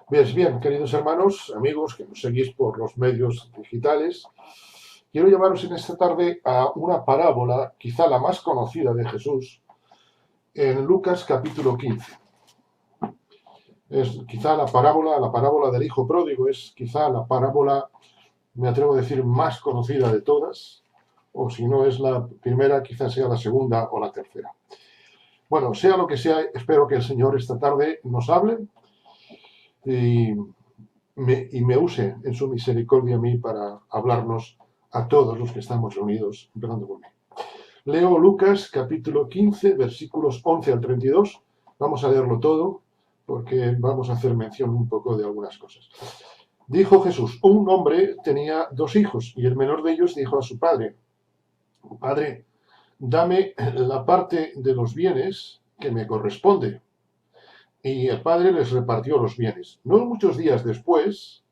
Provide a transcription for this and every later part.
Pues bien, queridos hermanos, amigos que nos seguís por los medios digitales, quiero llevaros en esta tarde a una parábola, quizá la más conocida de Jesús, en Lucas capítulo 15. Es quizá la parábola del hijo pródigo, es quizá la parábola, me atrevo a decir, más conocida de todas, o si no es la primera, quizá sea la segunda o la tercera. Bueno, sea lo que sea, espero que el Señor esta tarde nos hable y me use en su misericordia a mí para hablarnos a todos los que estamos reunidos, empezando por mí. Leo Lucas capítulo 15, versículos 11 al 32. Vamos a leerlo todo porque vamos a hacer mención un poco de algunas cosas. Dijo Jesús, un hombre tenía dos hijos y el menor de ellos dijo a su padre, Padre, dame la parte de los bienes que me corresponde. Y el padre les repartió los bienes. No muchos días después,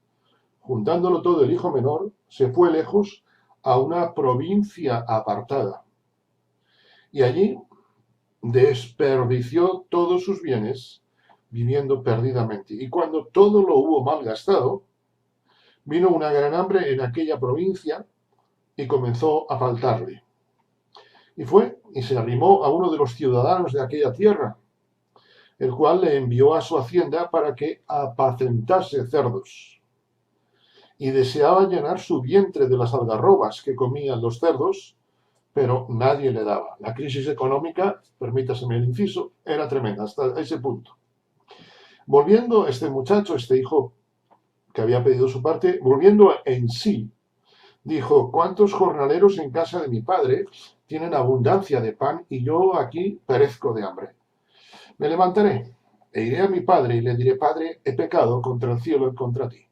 juntándolo todo, el hijo menor se fue lejos a una provincia apartada y allí desperdició todos sus bienes viviendo perdidamente. Y cuando todo lo hubo malgastado, vino una gran hambre en aquella provincia y comenzó a faltarle. Y fue y se arrimó a uno de los ciudadanos de aquella tierra, el cual le envió a su hacienda para que apacentase cerdos. Y deseaba llenar su vientre de las algarrobas que comían los cerdos, pero nadie le daba. La crisis económica, permítaseme el inciso, era tremenda hasta ese punto. Volviendo este muchacho, este hijo que había pedido su parte, volviendo en sí, dijo, ¿cuántos jornaleros en casa de mi padre tienen abundancia de pan y yo aquí perezco de hambre? Me levantaré e iré a mi padre y le diré, Padre, he pecado contra el cielo y contra ti.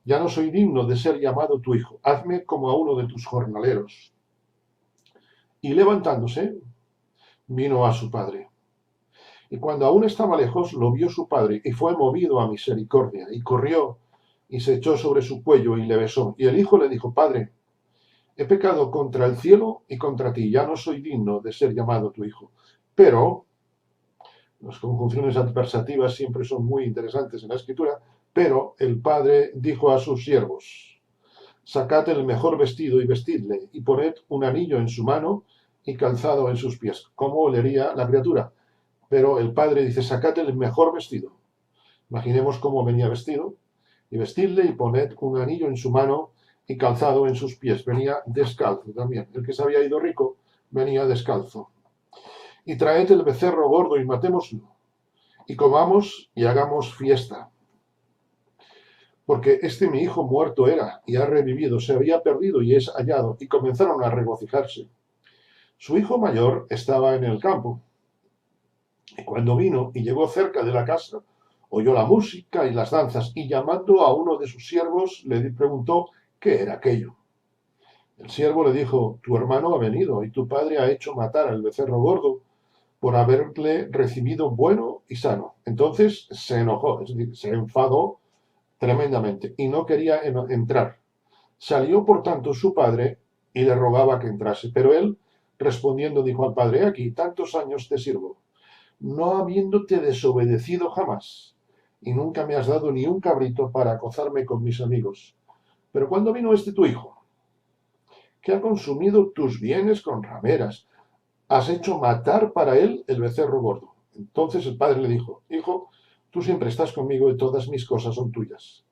Ya no soy digno de ser llamado tu hijo. Hazme como a uno de tus jornaleros. Y levantándose, vino a su padre. Y cuando aún estaba lejos, lo vio su padre, y fue movido a misericordia, y corrió, y se echó sobre su cuello, y le besó. Y el hijo le dijo, Padre, he pecado contra el cielo y contra ti, ya no soy digno de ser llamado tu hijo. Pero, las conjunciones adversativas siempre son muy interesantes en la escritura, pero el padre dijo a sus siervos, sacad el mejor vestido y vestidle, y poned un anillo en su mano y calzado en sus pies. ¿Cómo olería la criatura? Pero el padre dice, sacad el mejor vestido. Imaginemos cómo venía vestido, y vestidle y poned un anillo en su mano y calzado en sus pies. Venía descalzo también. El que se había ido rico venía descalzo. Y traed el becerro gordo y matémoslo, y comamos y hagamos fiesta. Porque este mi hijo muerto era, y ha revivido, se había perdido y es hallado, y comenzaron a regocijarse. Su hijo mayor estaba en el campo, y cuando vino y llegó cerca de la casa, oyó la música y las danzas, y llamando a uno de sus siervos, le preguntó qué era aquello. El siervo le dijo, tu hermano ha venido, y tu padre ha hecho matar al becerro gordo, por haberle recibido bueno y sano. Entonces se enojó, es decir, se enfadó tremendamente, y no quería entrar. Salió por tanto su padre y le rogaba que entrase, pero él, respondiendo, dijo al padre, aquí tantos años te sirvo, no habiéndote desobedecido jamás, y nunca me has dado ni un cabrito para acozarme con mis amigos. Pero cuando vino este tu hijo, que ha consumido tus bienes con rameras, has hecho matar para él el becerro gordo. Entonces el padre le dijo, hijo, tú siempre estás conmigo y todas mis cosas son tuyas.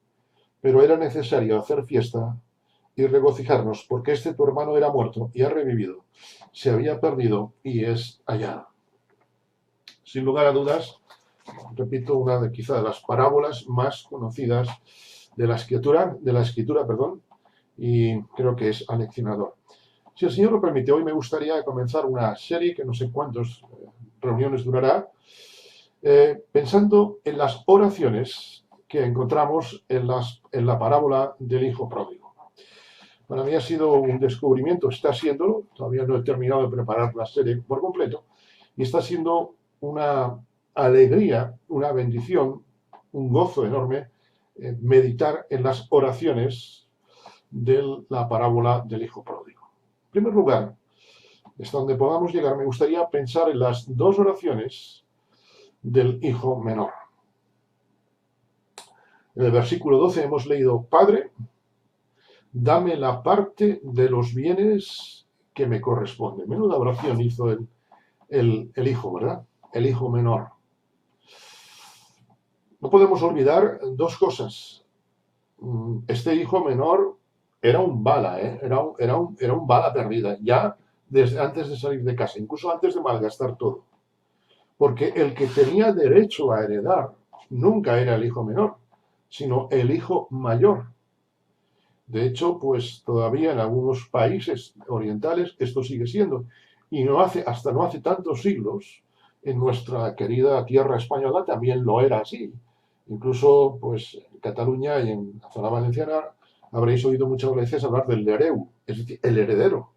Pero era necesario hacer fiesta y regocijarnos, porque este tu hermano era muerto y ha revivido, se había perdido y es hallado. Sin lugar a dudas, repito, una de quizá de las parábolas más conocidas de la escritura, perdón, y creo que es aleccionador. Si el Señor lo permite, hoy me gustaría comenzar una serie que no sé cuántas reuniones durará, pensando en las oraciones que encontramos en la parábola del Hijo Pródigo. Para mí ha sido un descubrimiento, está siéndolo, todavía no he terminado de preparar la serie por completo, y está siendo una alegría, una bendición, un gozo enorme meditar en las oraciones de la parábola del Hijo Pródigo. En primer lugar, hasta donde podamos llegar, me gustaría pensar en las dos oraciones del Hijo Menor. En el versículo 12 hemos leído: Padre, dame la parte de los bienes que me corresponde. Menuda oración hizo el hijo, ¿verdad? El hijo menor. No podemos olvidar dos cosas. Este hijo menor era un bala, ¿eh? Era un bala perdida, ya desde antes de salir de casa, incluso antes de malgastar todo. Porque el que tenía derecho a heredar nunca era el hijo menor, sino el hijo mayor. De hecho, pues todavía en algunos países orientales esto sigue siendo. Y hasta no hace tantos siglos, en nuestra querida tierra española también lo era así. Incluso, pues, en Cataluña y en la zona valenciana habréis oído muchas veces hablar del hereu, es decir, el heredero.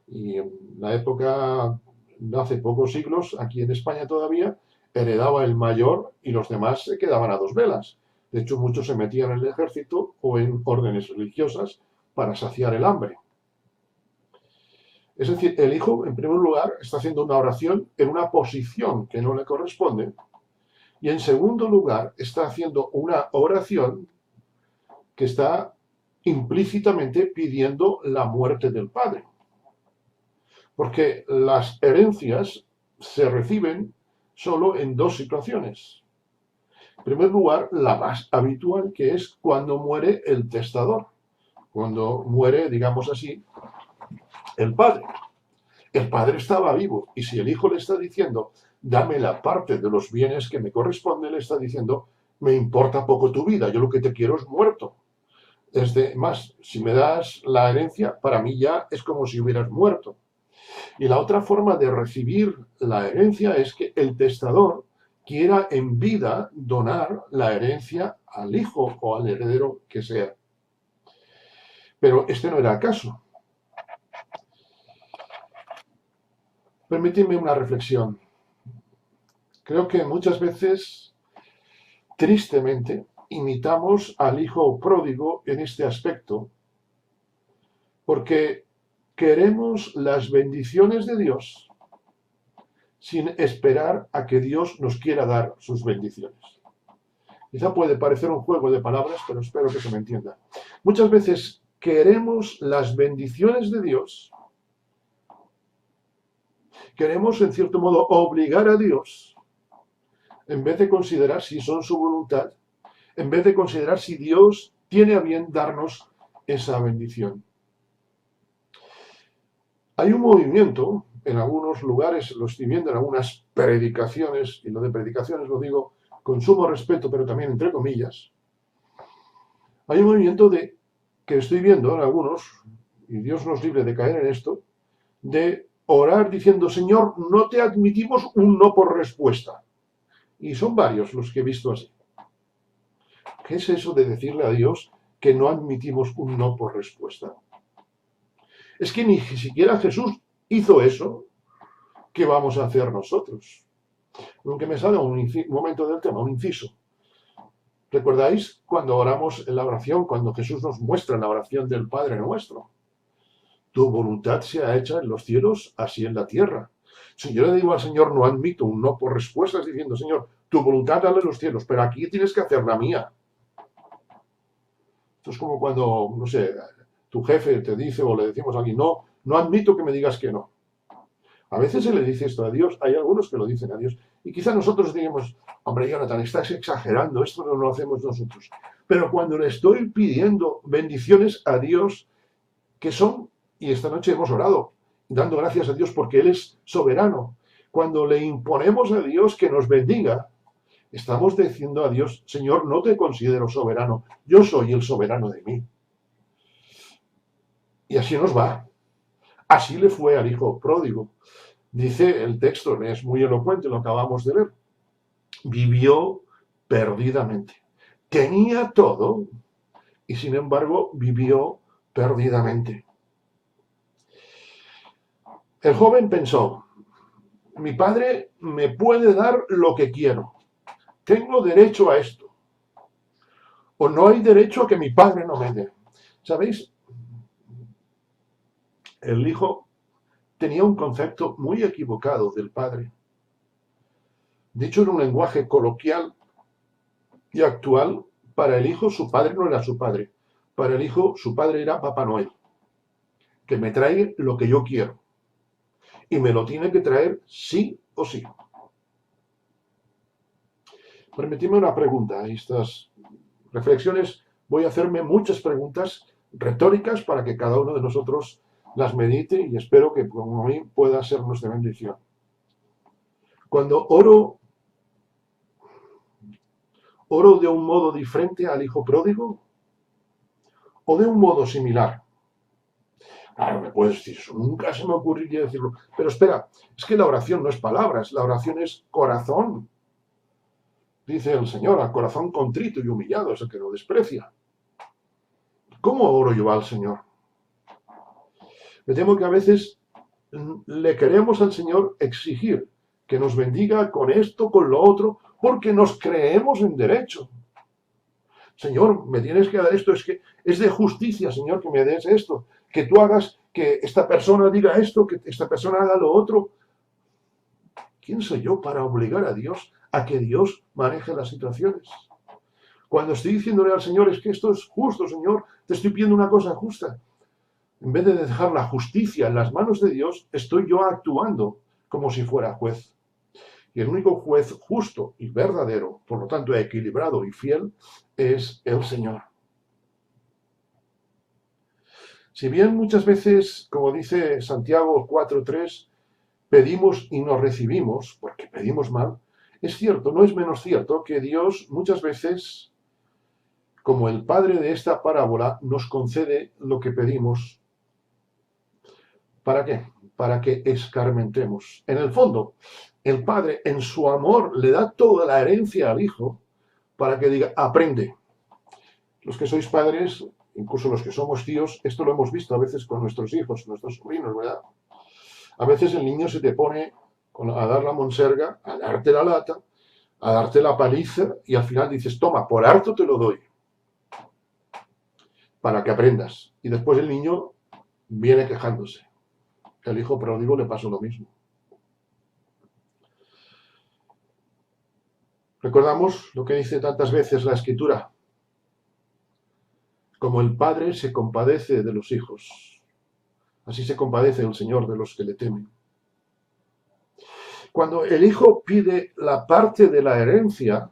Y en la época, de hace pocos siglos, aquí en España todavía, heredaba el mayor y los demás se quedaban a dos velas. De hecho, muchos se metían en el ejército o en órdenes religiosas para saciar el hambre. Es decir, el hijo, en primer lugar, está haciendo una oración en una posición que no le corresponde, y en segundo lugar, está haciendo una oración que está implícitamente pidiendo la muerte del padre. Porque las herencias se reciben solo en dos situaciones. En primer lugar, la más habitual, que es cuando muere el testador, cuando muere, digamos así, el padre. El padre estaba vivo y si el hijo le está diciendo, dame la parte de los bienes que me corresponde, le está diciendo, me importa poco tu vida, yo lo que te quiero es muerto. Más, si me das la herencia, para mí ya es como si hubieras muerto. Y la otra forma de recibir la herencia es que el testador quiera en vida donar la herencia al hijo o al heredero que sea. Pero este no era el caso. Permíteme una reflexión. Creo que muchas veces, tristemente, imitamos al hijo pródigo en este aspecto, porque queremos las bendiciones de Dios sin esperar a que Dios nos quiera dar sus bendiciones. Quizá puede parecer un juego de palabras, pero espero que se me entienda. Muchas veces queremos las bendiciones de Dios, queremos en cierto modo obligar a Dios, en vez de considerar si son su voluntad, en vez de considerar si Dios tiene a bien darnos esa bendición. Hay un movimiento, en algunos lugares, lo estoy viendo en algunas predicaciones, y lo de predicaciones lo digo con sumo respeto, pero también entre comillas. Hay un movimiento que estoy viendo en algunos, y Dios nos libre de caer en esto, de orar diciendo, Señor, no te admitimos un no por respuesta. Y son varios los que he visto así. ¿Qué es eso de decirle a Dios que no admitimos un no por respuesta? Es que ni siquiera Jesús hizo eso. ¿Qué vamos a hacer nosotros? Aunque me salga un momento del tema, un inciso. ¿Recordáis cuando oramos en la oración, cuando Jesús nos muestra la oración del Padre Nuestro? Tu voluntad sea hecha en los cielos, así en la tierra. Si yo le digo al Señor, no admito un no por respuestas, diciendo, Señor, tu voluntad dale en los cielos, pero aquí tienes que hacer la mía. Esto es como cuando, no sé, tu jefe te dice o le decimos a alguien, no, no admito que me digas que no. A veces se le dice esto a Dios, hay algunos que lo dicen a Dios, y quizá nosotros digamos, hombre, Jonathan, estás exagerando, esto no lo hacemos nosotros. Pero cuando le estoy pidiendo bendiciones a Dios, que son, y esta noche hemos orado, dando gracias a Dios porque Él es soberano, cuando le imponemos a Dios que nos bendiga, estamos diciendo a Dios, Señor, no te considero soberano, yo soy el soberano de mí. Y así nos va. Así le fue al hijo pródigo. Dice el texto, es muy elocuente, lo acabamos de ver. Vivió perdidamente. Tenía todo y sin embargo vivió perdidamente. El joven pensó, mi padre me puede dar lo que quiero. Tengo derecho a esto. O no hay derecho a que mi padre no me dé. ¿Sabéis? El hijo tenía un concepto muy equivocado del padre. Dicho en un lenguaje coloquial y actual, Para el hijo, su padre no era su padre. Para el hijo, su padre era Papá Noel, que me trae lo que yo quiero. Y me lo tiene que traer sí o sí. Permitidme una pregunta. Estas reflexiones voy a hacerme muchas preguntas retóricas para que cada uno de nosotros las medite y espero que como a mí pueda sernos de bendición. Cuando oro de un modo diferente al hijo pródigo o de un modo similar. Claro, me puedes decir, eso nunca se me ocurriría decirlo. Pero espera, es que la oración no es palabras, la oración es corazón. Dice el Señor, al corazón contrito y humillado es el que lo desprecia. ¿Cómo oro yo al Señor? Me temo que a veces le queremos al Señor exigir que nos bendiga con esto, con lo otro, porque nos creemos en derecho. Señor, me tienes que dar esto, es que es de justicia, Señor, que me des esto, que tú hagas que esta persona diga esto, que esta persona haga lo otro. ¿Quién soy yo para obligar a Dios a que Dios maneje las situaciones? Cuando estoy diciéndole al Señor, es que esto es justo, Señor, te estoy pidiendo una cosa justa. En vez de dejar la justicia en las manos de Dios, estoy yo actuando como si fuera juez. Y el único juez justo y verdadero, por lo tanto equilibrado y fiel, es el Señor. Si bien muchas veces, como dice Santiago 4:3, pedimos y no recibimos, porque pedimos mal, es cierto, no es menos cierto que Dios muchas veces, como el padre de esta parábola, nos concede lo que pedimos. ¿Para qué? Para que escarmentemos. En el fondo, el padre en su amor le da toda la herencia al hijo para que diga, aprende. Los que sois padres, incluso los que somos tíos, esto lo hemos visto a veces con nuestros hijos, nuestros sobrinos, ¿verdad? A veces el niño se te pone a dar la monserga, a darte la lata, a darte la paliza y al final dices, toma, por harto te lo doy, para que aprendas. Y después el niño viene quejándose. El hijo pródigo le pasó lo mismo. Recordamos lo que dice tantas veces la Escritura. Como el Padre se compadece de los hijos, así se compadece el Señor de los que le temen. Cuando el hijo pide la parte de la herencia,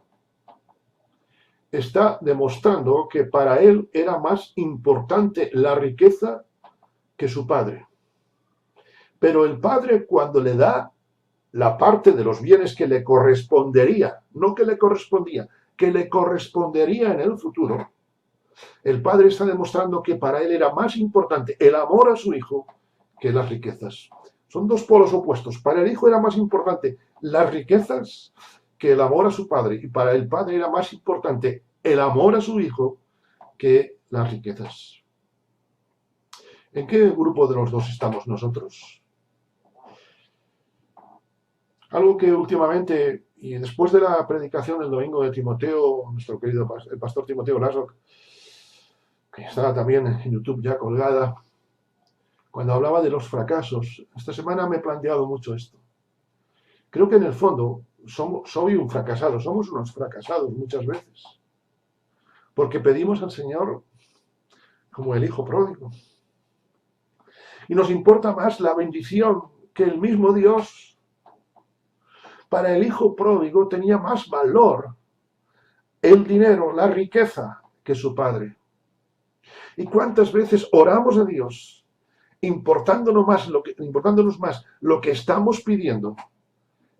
está demostrando que para él era más importante la riqueza que su padre. Pero el padre, cuando le da la parte de los bienes que le correspondería, no que le correspondía, que le correspondería en el futuro, el padre está demostrando que para él era más importante el amor a su hijo que las riquezas. Son dos polos opuestos. Para el hijo era más importante las riquezas que el amor a su padre. Y para el padre era más importante el amor a su hijo que las riquezas. ¿En qué grupo de los dos estamos nosotros? Algo que últimamente, y después de la predicación del domingo de Timoteo, nuestro querido el pastor Timoteo Lasrock, que está también en YouTube ya colgada, cuando hablaba de los fracasos, esta semana me he planteado mucho esto. Creo que en el fondo soy un fracasado, somos unos fracasados muchas veces, porque pedimos al Señor como el hijo pródigo. Y nos importa más la bendición que el mismo Dios. Para el hijo pródigo tenía más valor el dinero, la riqueza, que su padre. ¿Y cuántas veces oramos a Dios importándonos más lo que estamos pidiendo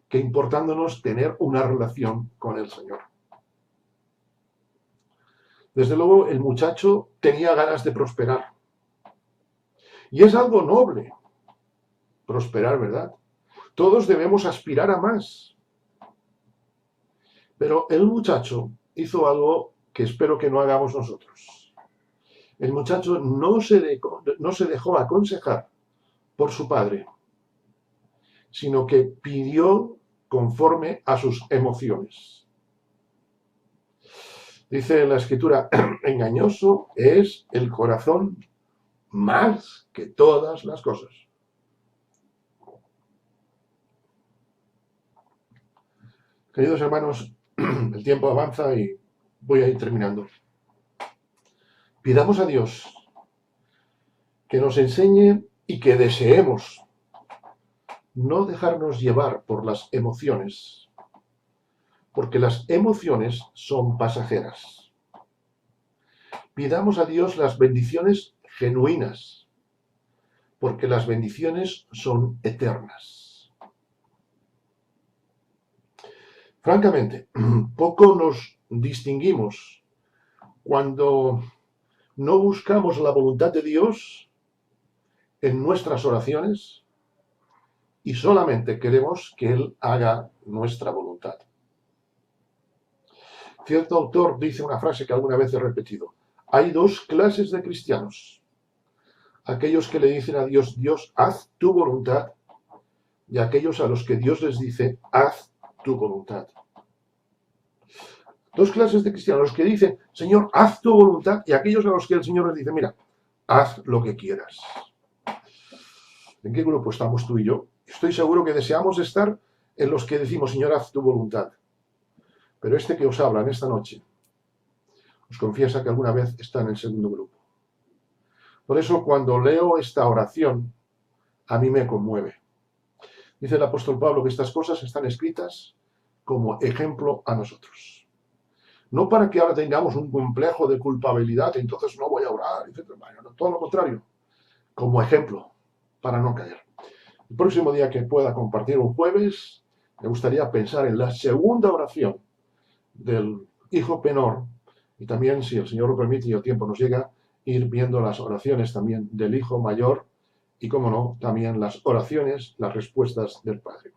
que importándonos tener una relación con el Señor? Desde luego, el muchacho tenía ganas de prosperar. Y es algo noble prosperar, ¿verdad? Todos debemos aspirar a más. Pero el muchacho hizo algo que espero que no hagamos nosotros. El muchacho no se dejó aconsejar por su padre, sino que pidió conforme a sus emociones. Dice la Escritura, engañoso es el corazón más que todas las cosas. Queridos hermanos, el tiempo avanza y voy a ir terminando. Pidamos a Dios que nos enseñe y que deseemos no dejarnos llevar por las emociones, porque las emociones son pasajeras. Pidamos a Dios las bendiciones genuinas, porque las bendiciones son eternas. Francamente, poco nos distinguimos cuando no buscamos la voluntad de Dios en nuestras oraciones y solamente queremos que Él haga nuestra voluntad. Cierto autor dice una frase que alguna vez he repetido. Hay dos clases de cristianos. Aquellos que le dicen a Dios, Dios, haz tu voluntad, y aquellos a los que Dios les dice, haz tu voluntad. Dos clases de cristianos, los que dicen, Señor, haz tu voluntad, y aquellos a los que el Señor les dice, mira, haz lo que quieras. ¿En qué grupo estamos tú y yo? Estoy seguro que deseamos estar en los que decimos, Señor, haz tu voluntad. Pero este que os habla en esta noche, os confiesa que alguna vez está en el segundo grupo. Por eso, cuando leo esta oración, a mí me conmueve. Dice el apóstol Pablo que estas cosas están escritas como ejemplo a nosotros. No para que ahora tengamos un complejo de culpabilidad, entonces no voy a orar, etc. Bueno, todo lo contrario, como ejemplo, para no caer. El próximo día que pueda compartir un jueves, me gustaría pensar en la segunda oración del hijo Penor, y también, si el Señor lo permite y el tiempo nos llega, ir viendo las oraciones también del hijo mayor y, como no, también las oraciones, las respuestas del Padre.